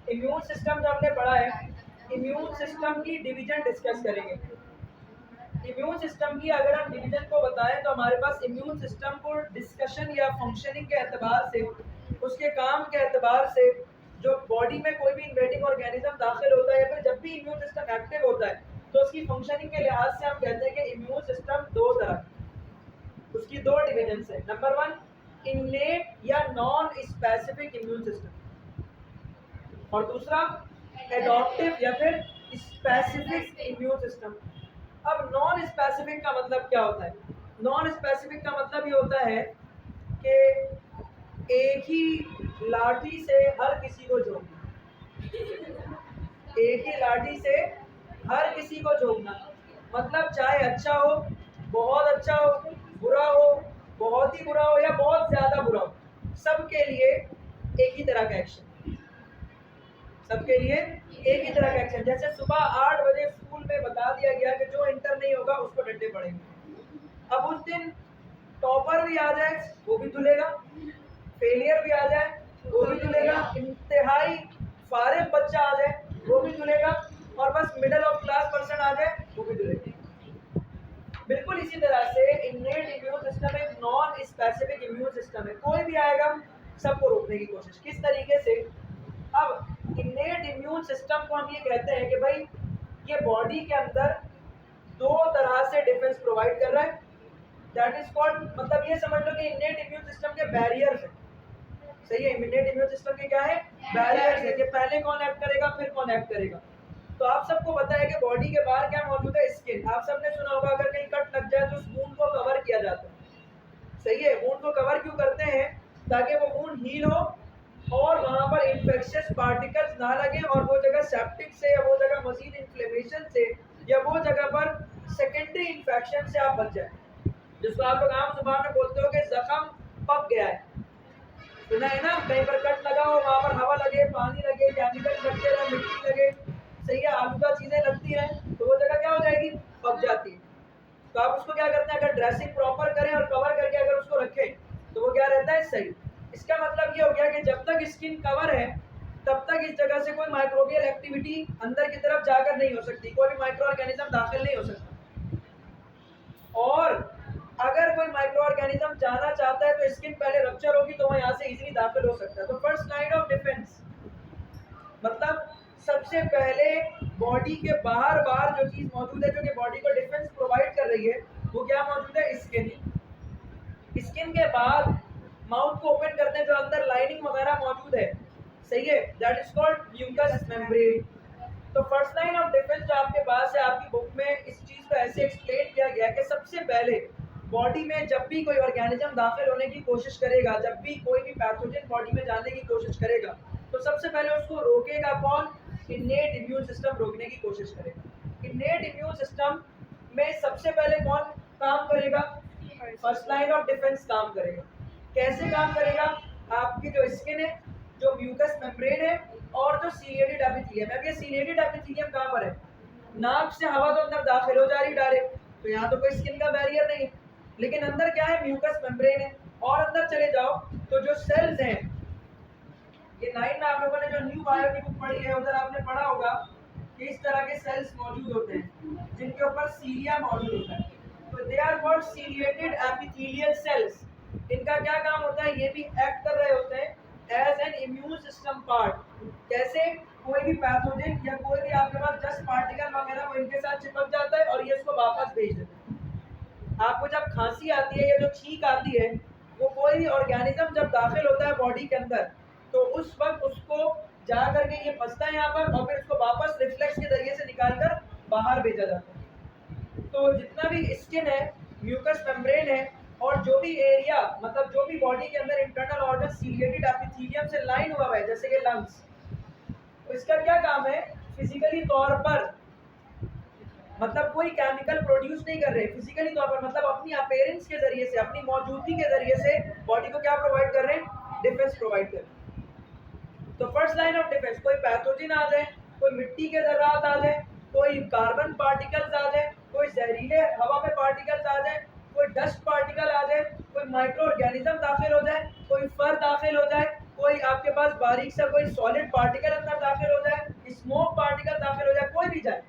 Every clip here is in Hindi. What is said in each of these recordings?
इम्यून सिस्टम जो हमने पढ़ा है, इम्यून सिस्टम की डिवीजन डिस्कस करेंगे। इम्यून सिस्टम की अगर हम डिवीजन को बताएं तो हमारे पास इम्यून सिस्टम को डिस्कशन या फंक्शनिंग के एतबार से, उसके काम के एतबार से, जो बॉडी में कोई भी इन्वेडिंग ऑर्गेनिज्म दाखिल होता है या फिर जब भी इम्यून सिस्टम एक्टिव होता है तो उसकी फंक्शनिंग के लिहाज से हम कहते हैं कि इम्यून सिस्टम दो तरह, उसकी दो डिवीजन है। नंबर वन, इन्नेट या नॉन स्पेसिफिक इम्यून सिस्टम, और दूसरा एडॉप्टिव या फिर स्पेसिफिक इम्यून सिस्टम। अब नॉन स्पेसिफिक का मतलब क्या होता है? नॉन स्पेसिफिक का मतलब ये होता है कि एक ही लाठी से हर किसी को झोंकना, एक ही लाठी से हर किसी को झोंकना, मतलब चाहे अच्छा हो, बहुत अच्छा हो, बुरा हो, बहुत ही बुरा हो या बहुत ज्यादा बुरा हो, सबके लिए एक ही तरह का एक्शन, सबके लिए एक ही तरह का एक्शन। जैसे सुबह 8 बजे स्कूल में बता दिया गया कि जो इंटर नहीं होगा उसको डंडे पड़ेंगे। अब उस दिन टॉपर भी आ जाए वो भी धुलेगा, फेलियर भी आ जाए वो भी धुलेगा, इंतहाई फारिग बच्चा आ जाए वो भी धुलेगा, और बस मिडिल ऑफ क्लास पर्सन आ जाए वो भी धुलेगा। बिल्कुल इसी तरह से इन्नेट इम्यून सिस्टम एक नॉन स्पेसिफिक इम्यून सिस्टम है, कोई भी आएगा सबको रोकने की कोशिश। किस तरीके से? अब इन्नेट इम्यून सिस्टम को हम ये कहते हैं कि भाई ये बॉडी के अंदर दो तरह से डिफेंस प्रोवाइड कर रहा है, दैट इज कॉल्ड, मतलब ये समझ लो कि इन्नेट इम्यून सिस्टम के बैरियर्स है। सही है, इन्नेट इम्यून सिस्टम के क्या है? बैरियर्स है, कि पहले कौन एक्ट करेगा फिर कौन एक्ट करेगा। तो आप सबको पता है कि बॉडी के बाहर क्या मौजूद है? स्किन। आप सबने सुना होगा अगर कहीं कट लग जाए तो उस वुंड को कवर किया जाता है। सही है, वुंड को कवर क्यों करते हैं? ताकि वो वुंड हील हो और वहां पर इन्फेक्शियस पार्टिकल्स ना लगे और वो जगह सेप्टिक से या वो जगह मजीद इन्फ्लेमेशन से या वो जगह पर सेकेंडरी इन्फेक्शन से आप बच जाए, जिसको आप लोग आम जुबान में बोलते हो कि जख्म पक गया है। सुना है ना, कहीं पर कट लगा हो वहां पर हवा लगे, पानी लगे, केमिकल लगते रहे, मिट्टी लगे, सही है, आलूदा चीजें लगती हैं तो वो जगह क्या हो जाएगी? पक जाती है। तो आप उसको क्या करते हैं? अगर ड्रेसिंग प्रॉपर करें और कवर करके अगर उसको रखें तो वो क्या रहता है? सही। इसका मतलब ये हो गया कि जब तक स्किन कवर है तब तक इस जगह से कोई माइक्रोबियल एक्टिविटी अंदर की तरफ जाकर नहीं हो सकती, कोई भी माइक्रो ऑर्गेनिज्म दाखिल नहीं हो सकता। और अगर कोई माइक्रो ऑर्गेनिज्म जाना चाहता है तो स्किन पहले रप्चर होगी तो वह यहाँ से इजीली दाखिल हो सकता है। तो फर्स्ट लाइन ऑफ डिफेंस मतलब सबसे पहले बॉडी के बाहर बाहर जो चीज मौजूद है जो कि बॉडी को डिफेंस प्रोवाइड कर रही है वो क्या मौजूद है? स्किन। स्किन के बाद माउथ को ओपन करते हैं, जो अंदर लाइनिंग वगैरह मौजूद है, सही है, that is called mucous membrane. तो फर्स्ट लाइन ऑफ डिफेंस जो आपके पास है, आपकी बुक में इस चीज को ऐसे एक्सप्लेन किया गया कि सबसे पहले बॉडी में जब भी कोई ऑर्गेनिज्म दाखिल होने की कोशिश करेगा, जब भी कोई भी पैथोजन बॉडी में जाने की कोशिश करेगा तो सबसे पहले उसको रोकेगा कौन? इन्नेट इम्यून सिस्टम रोकने की कोशिश करेगा। इन्नेट इम्यून सिस्टम में सबसे पहले कौन काम करेगा? फर्स्ट लाइन ऑफ डिफेंस काम करेगा। कैसे काम करेगा? आपकी जो स्किन है, जो म्यूकस मेम्ब्रेन है और जो सीलिएटेड एपिथेलियम है। अब ये सीलिएटेड एपिथेलियम कहाँ पर है? नाक से हवा तो अंदर दाखिल हो जा रही डायरेक्ट, तो यहाँ तो कोई स्किन का बैरियर नहीं है, लेकिन अंदर क्या है? म्यूकस मेम्ब्रेन है। और अंदर चले जाओ तो जो सेल्स हैं, ये 9 में आप लोगों ने जो न्यू बायो की बुक पढ़ी है उधर आपने पढ़ा होगा कि इस तरह के सेल्स मौजूद होते हैं जिनके ऊपर सीलिया मौजूद होता है। तो they are called ciliated epithelial cells. इनका क्या काम होता है? ये भी एक्ट कर रहे होते हैं as an immune system part. कैसे? कोई भी पैथोजन या कोई भी आपके पास डस्ट पार्टिकल वगैरह वो इनके साथ चिपक जाता है और ये इसको वापस भेज देता है। आपको जब खांसी आती है या जो छींक आती है, वो कोई भी ऑर्गेनिज्म जब दाखिल होता है बॉडी के अंदर तो उस वक्त उसको जा करके ये फंसता है यहाँ पर और फिर उसको वापस रिफ्लेक्स के जरिए से निकालकर बाहर भेजा जाता है। तो जितना भी स्किन है, म्यूकस मेम्ब्रेन है और जो भी एरिया, मतलब जो भी बॉडी के अंदर इंटरनल ऑर्गन सीलिएटेड एपिथेलियम से लाइन हुआ है जैसे कि लंग्स, तो इसका क्या काम है? फिजिकली तौर पर, मतलब कोई केमिकल प्रोड्यूस नहीं कर रहे, फिजिकली तौर पर मतलब अपनी अपीयरेंस के जरिए से, अपनी मौजूदगी के जरिए से बॉडी को क्या प्रोवाइड कर रहे हैं? डिफेंस प्रोवाइड कर रहे हैं। तो फर्स्ट लाइन ऑफ डिफेंस, कोई पैथोजन आ जाए, कोई मिट्टी के जरात आ जाए, कोई कार्बन पार्टिकल्स आ जाए, कोई जहरीले हवा में पार्टिकल्स आ जाए, कोई डस्ट पार्टिकल आ जाए, कोई माइक्रो ऑर्गेनिज्म दाखिल हो जाए, कोई फर दाखिल हो जाए, कोई आपके पास बारीक सा कोई सॉलिड पार्टिकल अंदर दाखिल हो जाए, स्मोक पार्टिकल दाखिल हो जाए, कोई भी जाए,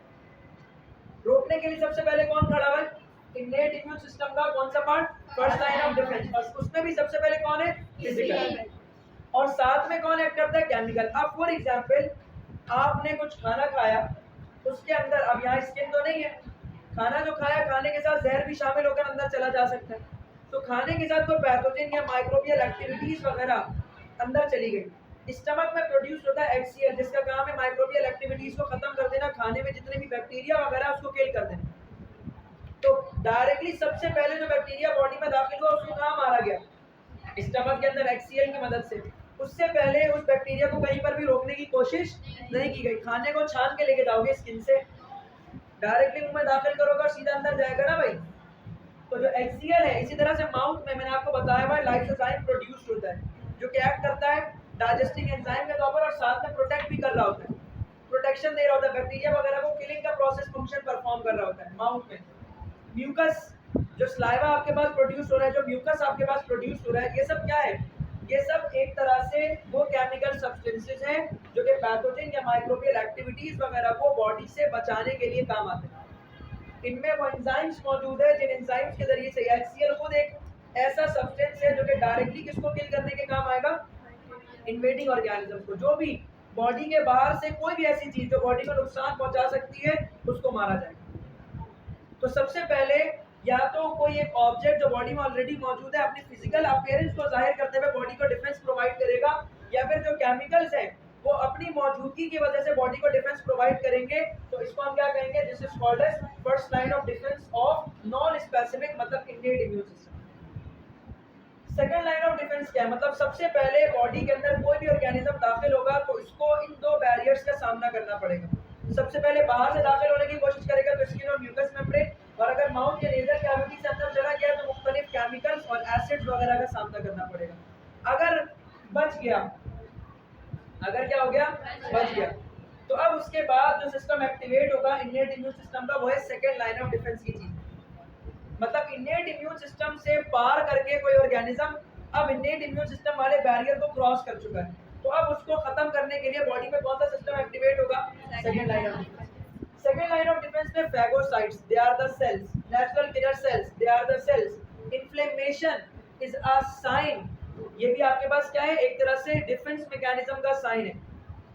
रोकने के लिए सबसे पहले कौन खड़ा हुआ है? इन्नेट इम्यून सिस्टम का कौन सा part? First line of defence. और उसमें भी सबसे पहले कौन है? फिजिकल। और साथ में कौन एक्ट करता है? केमिकल। अब फॉर एग्जांपल आपने कुछ खाना खाया, उसके अंदर, अब यहाँ स्किन तो नहीं है, खाना जो खाया, खाने के साथ जहर भी शामिल होकर अंदर चला जा सकता है। तो खाने के साथ कोई पैथोजन या माइक्रोबियल एक्टिविटीज वगैरह अंदर चली गई, स्टमक में प्रोड्यूस होता है HCl, जिसका काम है माइक्रोबियल एक्टिविटीज को खत्म कर देना, खाने में जितने भी बैक्टीरिया वगैरह उसको किल कर देना। तो डायरेक्टली सबसे पहले जो बैक्टीरिया बॉडी में दाखिल हुआ उसको कहाँ मारा गया? स्टमक के अंदर HCl की मदद से। उससे पहले उस बैक्टीरिया को कहीं पर भी रोकने की कोशिश नहीं की गई। खाने को छान के लेके जाओगे स्किन से, डायरेक्टली मुंह में दाखिल करोगे और सीधा अंदर जाएगा ना भाई। तो जो HCl है, इसी तरह से माउथ में मैंने आपको बताया हुआ लाइसोजाइम प्रोड्यूस होता है, जो कि एक्ट करता है डाइजेस्टिंग एंजाइम के तौर पर, और साथ में प्रोटेक्ट भी कर रहा होता है, प्रोटेक्शन दे रहा होता है, बैक्टीरिया वगैरह को किलिंग का प्रोसेस फंक्शन परफॉर्म कर रहा होता है। माउथ में म्यूकस, जो स्लाइवा आपके पास प्रोड्यूस हो रहा है, जो म्यूकस आपके पास प्रोड्यूस हो रहा है, ये सब क्या है? ये सब एक तरह से वो केमिकल सब्सटेंसेस हैं जो कि पैथोजन या माइक्रोबियल एक्टिविटीज वगैरह को बॉडी से बचाने के लिए काम आते हैं। इनमें वो एंजाइम्स मौजूद है जिन एंजाइम्स के जरिए से HCl खुद एक ऐसा सब्सटेंस है जो कि डायरेक्टली किसको किल करने के काम आएगा? इन्वेडिंग ऑर्गेनिज्म को। जो भी बॉडी के बाहर से कोई भी ऐसी चीज जो बॉडी को नुकसान पहुंचा सकती है, उसको मारा जाएगा। तो सबसे पहले या तो कोई एक ऑब्जेक्ट जो बॉडी में ऑलरेडी मौजूद है अपनी फिजिकल अपीयरेंस को जाहिर करते हुए बॉडी को डिफेंस प्रोवाइड करेगा, या फिर जो केमिकल्स हैं वो अपनी मौजूदगी की वजह से बॉडी को डिफेंस प्रोवाइड करेंगे। तो इसको हम क्या कहेंगे? This is called as first line of defence of non specific, मतलब innate immune system. Second line of defence क्या है? मतलब सबसे पहले बॉडी के अंदर कोई भी ऑर्गेनिज्म दाखिल होगा तो इसको इन दो बैरियर्स का सामना करना पड़ेगा। सबसे पहले बाहर से दाखिल होने की कोशिश करेगा तो स्किन और म्यूकस मेम्ब्रेन, और अगर माउथ या नेजल कैविटी से अंदर चला गया तो मुख्तलिफ केमिकल्स और एसिड्स वगैरह का सामना करना पड़ेगा। अगर बच गया, अगर क्या हो गया? बच गया, तो अब उसके बाद जो सिस्टम एक्टिवेट होगा इन्नेट इम्यून सिस्टम का, वो है सेकंड लाइन ऑफ डिफेंस की चीज। मतलब इन्नेट इम्यून सिस्टम से पार करके कोई ऑर्गेनिज्म अब इन्नेट इम्यून सिस्टम वाले बैरियर को क्रॉस कर चुका है, तो अब उसको खत्म करने के लिए बॉडी में कौन सा सिस्टम एक्टिवेट होगा? Second line of defence. Second line of defence में phagocytes, they are the cells, natural killer cells, they are the cells. Inflammation is a sign, ये भी आपके पास क्या है? एक तरह से डिफेंस मैकेनिज्म का साइन है।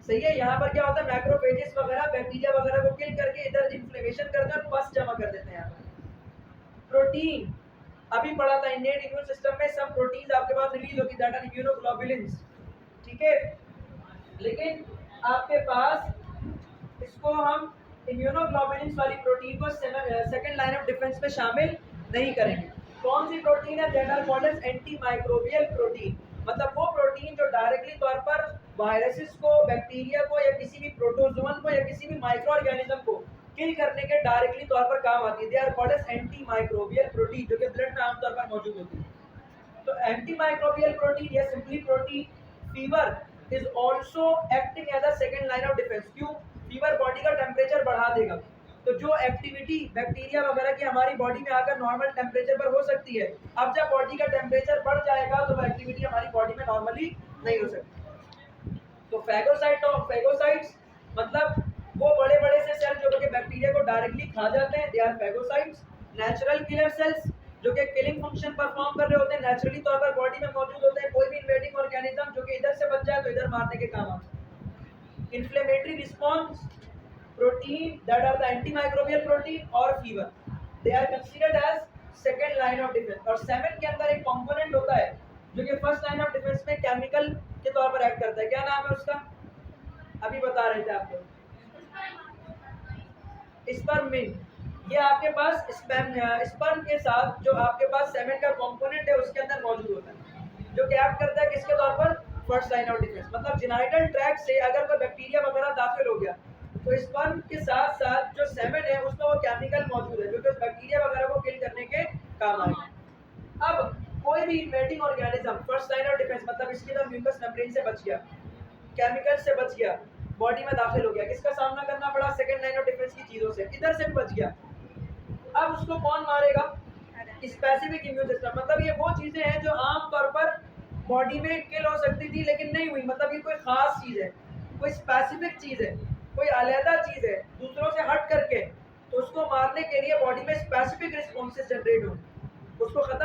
सही है। यहाँ पर क्या होता है? मैक्रोफेजेस वगैरह बैक्टीरिया वगैरह को किल करके इधर इन्फ्लेमेशन करते हैं और पस जमा कर देते हैं। यहाँ पर प्रोटीन अभी पढ़ा था, इन्नेट इम्यून सिस्टम में सब प्रोटीन्स आपके पास रिलीज होती है, दैट आर इम्यूनोग्लोबुलिन्स, ठीक है। लेकिन आपके पास इसको हम इम्यूनोग्लोबुलिन्स वाली प्रोटीन को सेकंड लाइन ऑफ डिफेंस में शामिल नहीं करेंगे। कौन सी प्रोटीन है? That are called as antimicrobial protein. मतलब वो प्रोटीन जो डायरेक्टली तौर पर वायरसेस को, बैक्टीरिया को, या किसी भी प्रोटोजोन को, या किसी भी माइक्रो ऑर्गेनिज्म को किल करने के डायरेक्टली तौर पर काम आती है। They are called as antimicrobial protein, जो कि ब्लड में आमतौर पर मौजूद होती है। तो एंटी माइक्रोबियल प्रोटीन या simply protein, fever is also acting as a second line of defence. क्यों? फीवर बॉडी का टेम्परेचर बढ़ा देगा, तो जो एक्टिविटी बैक्टीरिया वगैरह की हमारी बॉडी में आकर नॉर्मल टेम्परेचर पर हो सकती है, अब जब बॉडी का टेम्परेचर बढ़ जाएगा तो वो एक्टिविटी हमारी बॉडी में नॉर्मली नहीं हो सकती। तो फैगोसाइट्स मतलब वो बड़े बड़े से सेल जो कि बैक्टीरिया को डायरेक्टली खा जाते हैं, they are phagocytes. Natural killer cells जो कि किलिंग फंक्शन परफॉर्म कर रहे होते हैं, नेचुरली तौर पर बॉडी में मौजूद होते हैं। कोई भी इन्वेडिंग ऑर्गेनिज्म जो कि इधर से बच जाए तो इधर मारने के काम आते हैं। Inflammatory response protein that are the antimicrobial protein और fever, they are considered as second line of defence. और सेवन के अंदर एक कंपोनेंट होता है जो कि फर्स्ट लाइन ऑफ डिफेंस में केमिकल के तौर पर एक्ट करता है। क्या नाम है उसका? अभी बता रहे थे आपको, स्पर्मिन। ये आपके पास स्पर्म के साथ जो आपके पास सेवन का कंपोनेंट है उसके अंदर मौजूद होता है, जो कि एक्ट करता है किसके तौर पर? First line of defence. मतलब जेनाइटल ट्रैक्ट से अगर कोई बैक्टीरिया वगैरह दाखिल हो गया तो स्पर्म के साथ साथ जो सेमेन है उसमें वो केमिकल मौजूद है जो कि बैक्टीरिया वगैरह को किल करने के काम आएगा। अब कोई भी invading organism first line of defence, मतलब इसके अंदर म्यूकस मेम्ब्रेन से बच गया, केमिकल से बच गया, बॉडी में दाखिल हो गया, किसका सामना करना पड़ा? सेकंड लाइन ऑफ डिफेंस की चीजों से, इधर से भी बच गया। अब उसको कौन मारेगा? Specific immune system. मतलब ये वो चीजें हैं जो आमतौर पर बॉडी में किल हो सकती थी लेकिन नहीं हुई, मतलब ये कोई ख़ास चीज़ है, कोई स्पेसिफिक चीज़ है, कोई अलहदा चीज़ है दूसरों से हट करके, तो उसको मारने के लिए बॉडी में स्पेसिफिक रिस्पॉन्सेज जनरेट हों, उसको ख़त्म